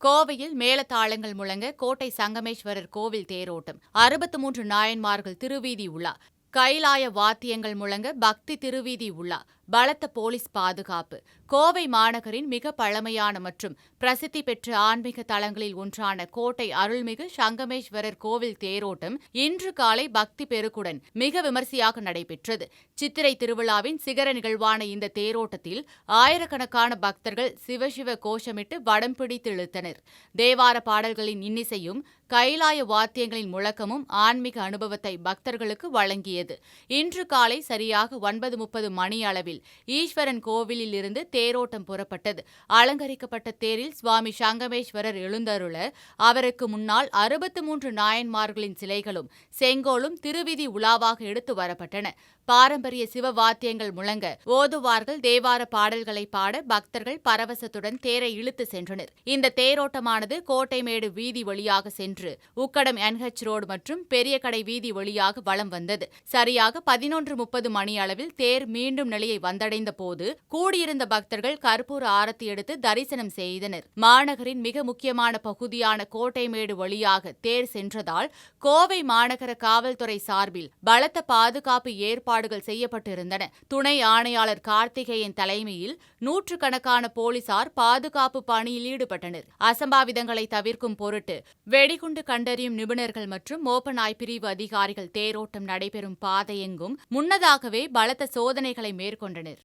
கோவையில் மேளதாளங்கள் முழங்க கோட்டை சங்கமேஸ்வரர் கோவில் தேரோட்டம், 63 நாயன்மார்கள் திருவீதி உலா, கைலாய வாத்தியங்கள் முழங்க பக்தி திருவீதி உலா, பலத்த போலீஸ் பாதுகாப்பு. கோவை மாநகரின் மிக பழமையான மற்றும் பிரசித்தி பெற்ற ஆன்மீக தலங்களில் ஒன்றான கோட்டை அருள்மிகு சங்கமேஸ்வரர் கோவில் தேரோட்டம் இன்று காலை பக்தி பெருக்குடன் மிக விமரிசையாக நடைபெற்றது. சித்திரை திருவிழாவின் சிகர நிகழ்வான இந்த தேரோட்டத்தில் ஆயிரக்கணக்கான பக்தர்கள் சிவசிவ கோஷமிட்டு வடம் பிடித்து இழுத்தனர். தேவார பாடல்களின் இன்னிசையும் கைலாய வாத்தியங்களின் முழக்கமும் ஆன்மீக அனுபவத்தை பக்தர்களுக்கு வழங்கியது. இன்று காலை சரியாக 9:30 மணி அளவில் ஈஸ்வரன் கோவிலில் இருந்து தேரோட்டம் புறப்பட்டது. அலங்கரிக்கப்பட்ட தேரில் சுவாமி சங்கமேஸ்வரர் எழுந்தருள, அவருக்கு முன்னால் 63 நாயன்மார்களின் சிலைகளும் செங்கோலும் திருவிதி உலாவாக எடுத்து வரப்பட்டன. பாரம்பரிய சிவ வாத்தியங்கள் முழங்க, ஓதுவார்கள் தேவார பாடல்களை பாட பக்தர்கள் பரவசத்துடன் தேரை இழுத்து சென்றனர். இந்த தேரோட்டமானது கோட்டைமேடு வீதி வழியாக சென்று உக்கடம் NH ரோடு மற்றும் பெரிய கடை வீதி வழியாக வலம் வந்தது. சரியாக 11:30 மணி அளவில் தேர் மீண்டும் நிலையை வந்தடைந்த போது கூடியிருந்த பக்தர்கள் கற்பூர ஆரத்தி எடுத்து தரிசனம் செய்தனர். மாநகரின் மிக முக்கியமான பகுதியான கோட்டைமேடு வழியாக தேர் சென்றதால் கோவை மாநகர காவல்துறை சார்பில் பலத்த பாதுகாப்பு ஏற்பாடுகள் செய்யப்பட்டிருந்தன. துணை ஆணையாளர் கார்த்திகேயன் தலைமையில் நூற்றுக்கணக்கான போலீசார் பாதுகாப்பு பணியில் ஈடுபட்டனர். அசம்பாவிதங்களை தவிர்க்கும் பொருட்டு வெடிகுண்டு கண்டறியும் நிபுணர்கள் மற்றும் மோப்பநாய் பிரிவு அதிகாரிகள் தேரோட்டம் நடைபெறும் பாதையெங்கும் முன்னதாகவே பலத்த சோதனைகளை மேற்கொண்டனர்.